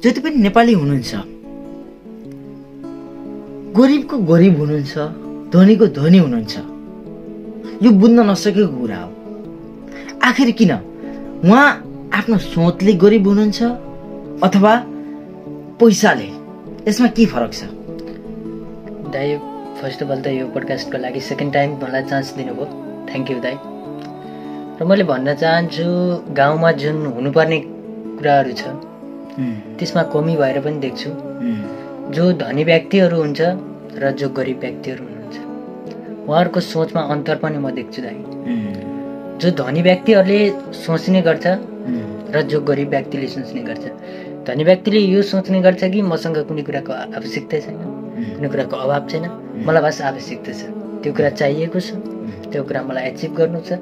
जति पनि नेपाली हुनुहुन्छ गरिबको गरिब हुनुहुन्छ, धनीको धनी हुनुहुन्छ, यो बुझ्न नसकेको कुरा हो। आखिर किन उहाँ आफ्नो सोचले गरिब हुनुहुन्छ अथवा पैसाले? यसमा के फरक छ? दाइ फर्स्ट अफ अल त यो पोडकास्टको लागि सेकेन्ड टाइम मलाई चान्स दिनुभयो, थ्याङ्क यू दाइ। र मैले भन्न चाहन्छु गाउँमा जुन हुनुपर्ने कुराहरू छ त्यसमा कमी भएर पनि देख्छु। जो धनी व्यक्तिहरू हुन्छ र जो गरिब व्यक्तिहरू हुनुहुन्छ उहाँहरूको सोचमा अन्तर पनि म देख्छु दाइ। जो धनी व्यक्तिहरूले सोच्ने गर्छ र जो गरिब व्यक्तिले सोच्ने गर्छ, धनी व्यक्तिले यो सोच्ने गर्छ कि मसँग कुनै कुराको आवश्यकता छैन, कुनै कुराको अभाव छैन, मलाई बस आवश्यकता छ, त्यो कुरा चाहिएको छ, त्यो कुरा मलाई एचिभ गर्नु छ,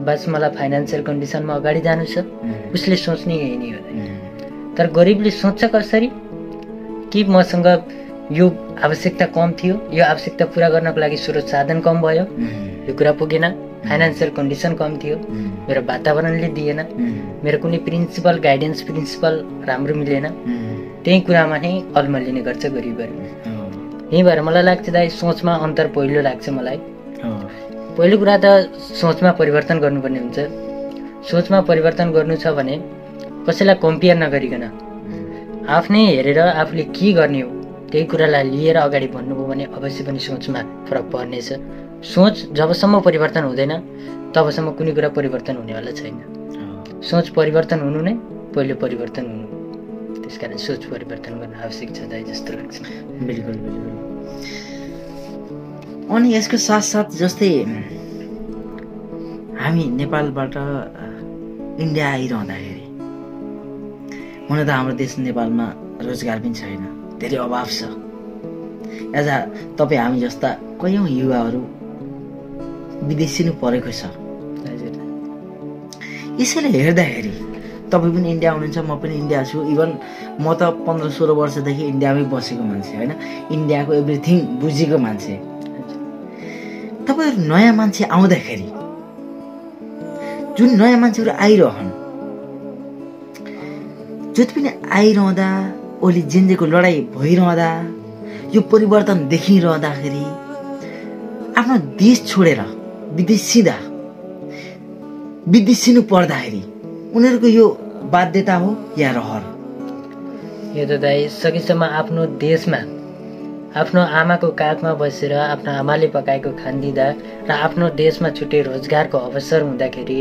बस मलाई फाइनेन्सियल कन्डिसनमा अगाडि जानु छ, उसले सोच्ने यही नै हो। तर गरिबले सोच्छ कसरी कि मसँग यो आवश्यकता कम थियो, यो आवश्यकता पुरा गर्नको लागि स्रोत साधन कम भयो, यो कुरा पुगेन, फाइनेन्सियल कन्डिसन कम थियो, मेरो वातावरणले दिएन, मेरो कुनै प्रिन्सिपल गाइडेन्स प्रिन्सिपल राम्रो मिलेन, त्यही कुरामा नै अल्मलिने गर्छ गरिबहरू। यही भएर मलाई लाग्छ दाइ सोचमा अन्तर पहिलो लाग्छ मलाई। पहिलो कुरा त सोचमा परिवर्तन गर्नुपर्ने हुन्छ। सोचमा परिवर्तन गर्नु छ भने कसैलाई कम्पेयर नगरिकन आफ्नै हेरेर आफूले के गर्ने हो त्यही कुरालाई लिएर अगाडि बढ्नुभयो भने अवश्य पनि सोचमा फरक पर्नेछ। सोच जबसम्म परिवर्तन हुँदैन तबसम्म कुनै कुरा परिवर्तन हुनेवाला छैन। सोच परिवर्तन हुनु नै पहिलो परिवर्तन हुनु, त्यसकारण सोच परिवर्तन गर्न आवश्यक छ दाइ जस्तो लाग्छ। बिल्कुल बिल्कुल। अनि यसको साथसाथ जस्तै हामी नेपालबाट इन्डिया आइरहँदाखेरि हुन त हाम्रो देश नेपालमा रोजगार पनि छैन, धेरै अभाव छ। एज तपाईँ हामी जस्ता कयौँ युवाहरू विदेशिनु परेको छ। यसैले हेर्दाखेरि तपाईँ पनि इन्डिया हुनुहुन्छ, म पनि इन्डिया छु। इभन म त 15-16 वर्षदेखि इन्डियामै बसेको मान्छे होइन, इन्डियाको एभ्रिथिङ बुझेको मान्छे। तपाईँहरू नयाँ मान्छे आउँदाखेरि जुन नयाँ मान्छेहरू आइरहन्, जति पनि आइरहँदा ओली जेन्जेको लडाइँ भइरहँदा यो परिवर्तन देखिरहँदाखेरि आफ्नो देश छोडेर विदेशिनु पर्दाखेरि उनीहरूको यो बाध्यता हो या रहर? यो त दाइ सकेसम्म आफ्नो देशमा आफ्नो आमाको काखमा बसेर आफ्नो आमाले पकाएको खान दिँदा र आफ्नो देशमा छुट्टै रोजगारको अवसर हुँदाखेरि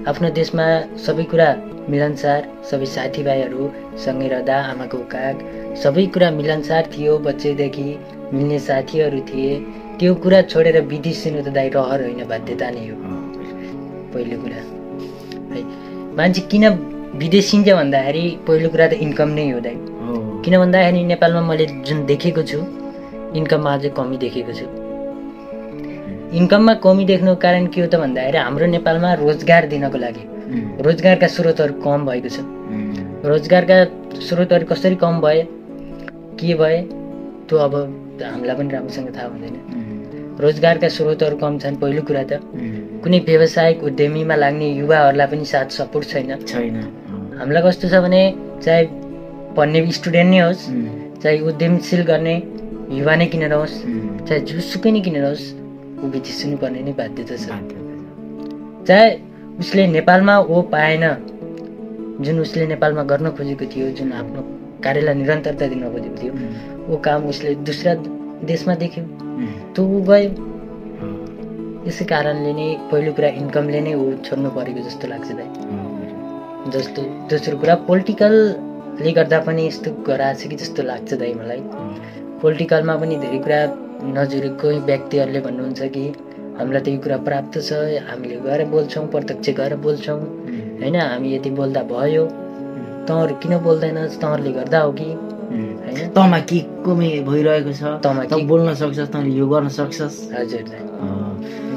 आफ्नो देशमा सबै कुरा मिलनसार, सबै साथीभाइहरू सँगै रहँदा आमाको काख सबै कुरा मिलनसार थियो, बच्चैदेखि मिल्ने साथीहरू थिए। त्यो कुरा छोडेर विदेशिनु त दाइ रहर होइन, बाध्यता नै हो पहिलो कुरा है। मान्छे किन विदेशिन्छ भन्दाखेरि पहिलो कुरा त इन्कम नै हो दाइ। किन भन्दाखेरि नेपालमा मैले जुन देखेको छु इन्कममा अझै कमी देखेको छु। इन्कममा कमी देख्नुको कारण के हो त भन्दाखेरि हाम्रो नेपालमा रोजगार दिनको लागि रोजगारका स्रोतहरू कम भएको छ। रोजगारका स्रोतहरू कसरी कम भए के भए त्यो अब हामीलाई पनि राम्रोसँग थाहा हुँदैन। रोजगारका स्रोतहरू कम छन् पहिलो कुरा त। कुनै व्यावसायिक उद्यमीमा लाग्ने युवाहरूलाई पनि साथ सपोर्ट छैन। हामीलाई कस्तो छ भने चाहे पढ्ने स्टुडेन्ट नै होस्, चाहे उद्यमशील गर्ने युवा नै किन नहोस्, चाहे जुसुकै नै किन नहोस्, ऊ विदेशिनु पर्ने नै बाध्यता छ। चाहे उसले नेपालमा पाएन, जुन उसले नेपालमा गर्न खोजेको थियो, जुन आफ्नो कार्यलाई निरन्तरता दिन खोजेको थियो, वो काम उसले दूसरा देशमा देख्यो, त्यो ऊ गयो। यसै कारणले नै पहिलो कुरा इन्कमले नै ऊ छोड्नु परेको जस्तो लाग्छ दाइ। जस्तो दोस्रो कुरा पोलिटिकलले गर्दा पनि यस्तो गराएको छ कि जस्तो लाग्छ दाइ मलाई। पोलिटिकलमा पनि धेरै कुरा नजुरेको व्यक्तिहरूले भन्नुहुन्छ कि हामीलाई त यो कुरा प्राप्त छ, हामीले गएर बोल्छौँ, प्रत्यक्ष गएर बोल्छौँ होइन, हामी यति बोल्दा भयो, तँहरू किन बोल्दैनस्, तँहरूले गर्दा हो कि होइन, तँमा के कमी भइरहेको छ, तँ बोल्न सक्छस्, तँले यो गर्न सक्छस्। हजुर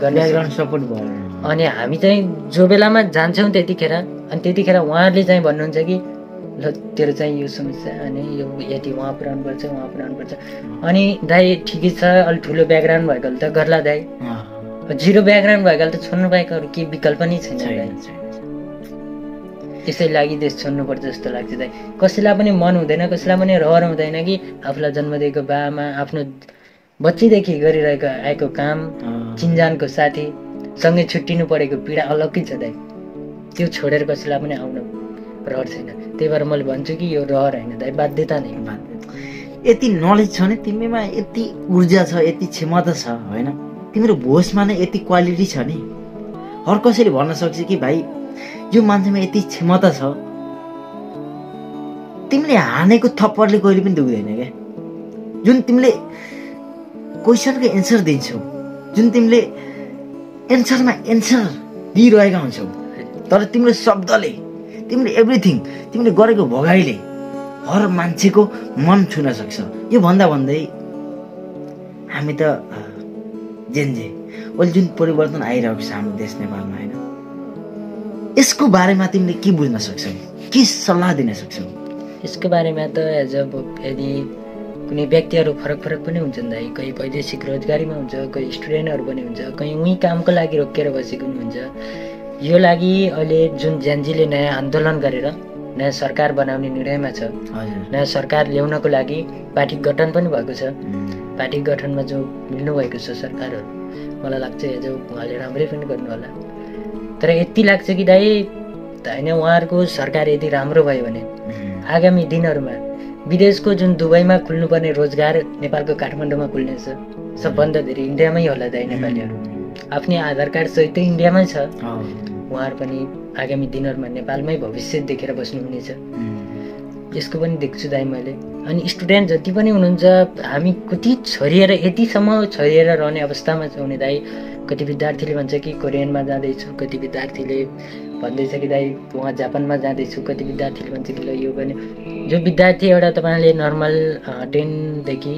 ब्याकग्राउन्ड सपोर्ट भयो। अनि हामी चाहिँ जो बेलामा जान्छौँ त्यतिखेर, अनि त्यतिखेर उहाँहरूले चाहिँ भन्नुहुन्छ कि ल तेरो चाहिँ यो समस्या अनि यो यति उहाँ पुऱ्याउनुपर्छ, उहाँ पुऱ्याउनुपर्छ। अनि दाइ ठिकै छ, अलिक ठुलो ब्याकग्राउन्ड भएकोले त गर्ला दाइ, जिरो ब्याकग्राउन्ड भएकोले त छोड्नु बाहेक अरू केही विकल्प नै छैन। यसै लागि देश छोड्नुपर्छ जस्तो लाग्छ दाइ। कसैलाई पनि मन हुँदैन, कसैलाई पनि रहर हुँदैन कि आफूलाई जन्म दिएको बाबामा आफ्नो बच्चीदेखि गरिरहेको आएको काम, चिन्जानको साथी सँगै छुट्टिनु परेको पीडा अलग्गै छ दाइ। त्यो छोडेर कसैलाई पनि आउन रहर छैन। त्यही भएर मैले भन्छु कि यो रहर होइन दाइ, बाध्यता नै। यति नलेज छ नि तिमीमा, यति ऊर्जा छ, यति क्षमता छ होइन, तिम्रो भोजमा नै यति क्वालिटी छ नि। हर कसैले भन्न सक्छ कि भाइ यो मान्छेमा यति क्षमता छ, तिमीले हानेको थप्पडले कहिले पनि दुख्दैन क्या। जुन तिमीले क्वेसनको एन्सर दिन्छौ, जुन तिमीले एन्सरमा एन्सर दिइरहेका हुन्छौ, तर तिम्रो शब्दले, तिम्रो एभ्रिथिङ, तिमीले गरेको भगाइले हर मान्छेको मन छुन सक्छ। यो भन्दा भन्दै हामी त जेनजे अहिले जुन परिवर्तन आइरहेको छ हाम्रो देश नेपालमा होइन, यसको बारेमा तिमीले के बुझ्न सक्छौ, के सल्लाह दिन सक्छौ? यसको बारेमा त एज अ यदि कुनै व्यक्तिहरू फरक फरक पनि हुन्छन् दाइ। कोही वैदेशिक रोजगारीमा हुन्छ, कोही स्टुडेन्टहरू पनि हुन्छ, कोही उहीँ कामको लागि रोकिएर बसेको पनि हुन्छ। यो लागि अहिले जुन जेनजीले नयाँ आन्दोलन गरेर नयाँ सरकार बनाउने निर्णयमा छ, नयाँ सरकार ल्याउनको लागि पार्टी गठन पनि भएको छ। पार्टी गठनमा जो मिल्नुभएको छ सरकारहरू, मलाई लाग्छ एज उहाँले राम्रै पनि गर्नु होला। तर यति लाग्छ कि दाइ होइन, उहाँहरूको सरकार यदि राम्रो भयो भने आगामी दिनहरूमा विदेशको जुन दुबईमा खुल्नुपर्ने रोजगार नेपालको काठमाडौँमा खुल्नेछ। सबभन्दा धेरै इन्डियामै होला दाइ। नेपालीहरू आफ्नै आधार कार्ड सहित इन्डियामै छ। उहाँहरू पनि आगामी दिनहरूमा नेपालमै भविष्य देखेर बस्नुहुनेछ। यसको पनि देख्छु दाइ मैले। अनि स्टुडेन्ट जति पनि हुनुहुन्छ, हामी कति छरिएर यतिसम्म छरिएर रहने अवस्थामा छौँ नि दाइ। कति विद्यार्थीले भन्छ कि कोरियनमा जाँदैछु, कति विद्यार्थीले भन्दैछ कि दाइ उहाँ जापानमा जाँदैछु, कति विद्यार्थीले भन्छ कि ल यो पनि। जो विद्यार्थी एउटा तपाईँले नर्मल 10देखि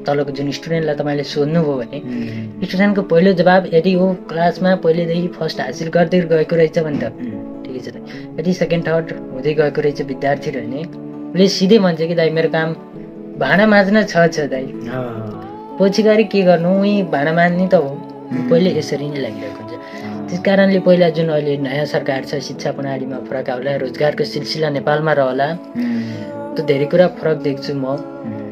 तलको जुन स्टुडेन्टलाई तपाईँले सोध्नुभयो भने स्टुडेन्टको पहिलो जवाब यदि ऊ क्लासमा पहिलेदेखि फर्स्ट हासिल गर्दै गएको रहेछ भने त ठिकै छ दाइ। यदि सेकेन्ड थर्ड हुँदै गएको रहेछ विद्यार्थी भने उसले सिधै भन्छ कि दाइ मेरो काम भाँडा माझ्न छ दाइ। पछि गएर के गर्नु, उहीँ भाँडा माझ्ने त हो। पहिले यसरी नै लागिरहेको हुन्छ। त्यस कारणले पहिला जुन अहिले नयाँ सरकार छ, शिक्षा प्रणालीमा फरक आउला, रोजगारको सिलसिला नेपालमा रहला, त धेरै कुरा फरक देख्छु म।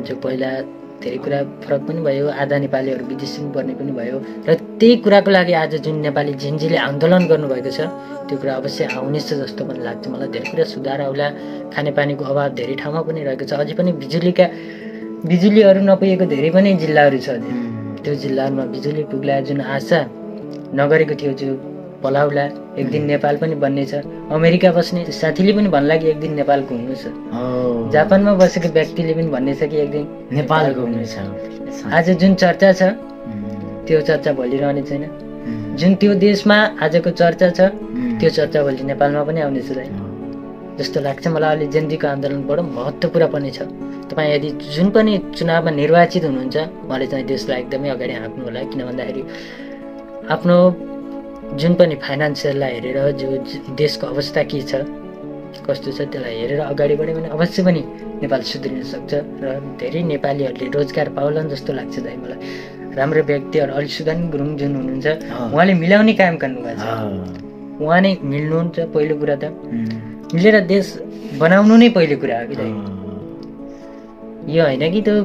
जो पहिला धेरै कुरा फरक पनि भयो, आधा नेपालीहरू विदेशी पर्ने पनि भयो। र त्यही कुराको लागि आज जुन नेपाली जेनजीले आन्दोलन गर्नुभएको छ, त्यो कुरा अवश्य आउनेछ जस्तो पनि लाग्छ मलाई। धेरै कुरा सुधार आउला। खानेपानीको अभाव धेरै ठाउँमा पनि रहेको छ। अझै पनि बिजुलीहरू नपुगेको धेरै पनि जिल्लाहरू छ। त्यो जिल्लाहरूमा बिजुली पुग्ला जुन आशा नगरेको थियो, जो पलाउला। एक दिन नेपाल पनि बन्नेछ। अमेरिका बस्ने साथीले पनि भन्ला कि एक दिन नेपाल घुम्नु छ। जापानमा बसेको व्यक्तिले पनि भन्नेछ कि एक दिन नेपाल घुम्नु छ। आज जुन चर्चा छ त्यो चर्चा भोलि रहने छैन। जुन त्यो देशमा आजको चर्चा छ त्यो चर्चा भोलि नेपालमा पनि आउनेछ दाइ जस्तो लाग्छ मलाई। अहिले जेनजीको आन्दोलन बडो महत्त्वपूर्ण पनि छ। तपाईँ यदि जुन पनि चुनावमा निर्वाचित हुनुहुन्छ, उहाँले चाहिँ देशलाई एकदमै अगाडि हाँक्नु होला। किन भन्दाखेरि आफ्नो जुन पनि फाइनेन्सियललाई हेरेर जो देशको अवस्था के छ, कस्तो छ, त्यसलाई हेरेर अगाडि बढ्यो भने अवश्य पनि नेपाल सुध्रिन सक्छ र धेरै नेपालीहरूले रोजगार पाउलान् जस्तो लाग्छ दाइ मलाई। राम्रो व्यक्तिहरू अलिसुदान गुरुङ जुन हुनुहुन्छ, उहाँले मिलाउने काम गर्नुभएको छ। उहाँ नै मिल्नुहुन्छ पहिलो कुरा त। मिलेर देश बनाउनु नै पहिलो कुरा हो कि दाइ। यो होइन कि त्यो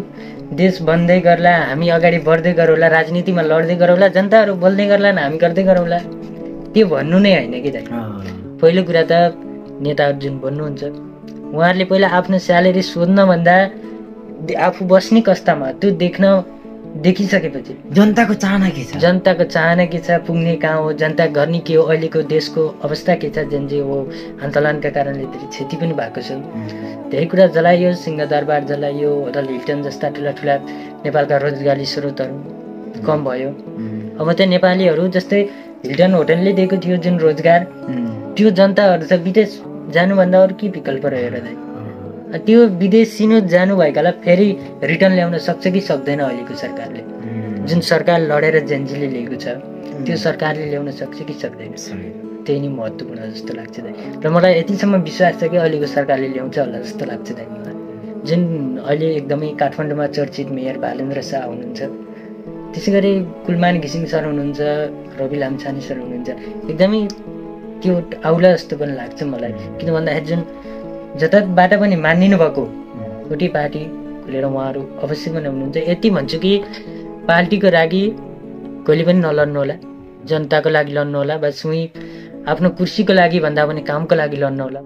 देश बन्दै गर्ला, हामी अगाडि बढ्दै गरौँला, राजनीतिमा लड्दै गरौँला, जनताहरू बोल्दै गर्ला, हामी गर्दै गरौँला, त्यो भन्नु नै होइन कि दाइ। पहिलो कुरा त नेताहरू जुन बन्नुहुन्छ, उहाँहरूले पहिला आफ्नो स्यालेरी सोध्नभन्दा आफू बस्ने कस्तामा त्यो देखिसकेपछि जनताको चाहना के छ, जनताको चाहना के छ, पुग्ने कहाँ हो, जनता गर्ने के हो, अहिलेको देशको अवस्था के छ, जुन चाहिँ हो आन्दोलनका कारणले धेरै क्षति पनि भएको छ। धेरै कुरा जलाइयो, सिंहदरबार जलाइयो, होटल हिल्टन जस्ता ठुला ठुला नेपालका रोजगारी स्रोतहरू कम भयो। अब त नेपालीहरू जस्तै हिल्टन होटलले दिएको थियो जुन रोजगार, त्यो जनताहरू त विदेश जानुभन्दा अरू के विकल्प रह्यो र दाइ। त्यो विदेशिनु जानुभएकालाई फेरि रिटर्न ल्याउन सक्छ कि सक्दैन अहिलेको सरकारले? जुन सरकार लडेर जेनजीले लिएको छ त्यो सरकारले ल्याउन सक्छ कि सक्दैन? त्यही नै महत्त्वपूर्ण जस्तो लाग्छ दाइ। र मलाई यतिसम्म विश्वास छ कि अहिलेको सरकारले ल्याउँछ होला जस्तो लाग्छ दाइ मलाई। जुन अहिले एकदमै काठमाडौँमा चर्चित मेयर भालेन्द्र शाह हुनुहुन्छ, त्यसै गरी कुलमान घिसिङ सर हुनुहुन्छ, रवि लामछाने सर हुनुहुन्छ, एकदमै त्यो आउला जस्तो पनि लाग्छ मलाई। किन भन्दाखेरि जुन जताबाट पनि मानिनु भएको एउटै पार्टी खोलेर उहाँहरू अवश्य पनि हुनुहुन्छ। यति भन्छु कि पार्टीको लागि कहिले पनि नलड्नु होला, जनताको लागि लड्नु होला, बस उही आफ्नो कुर्सीको लागि भन्दा पनि कामको लागि लड्नु होला।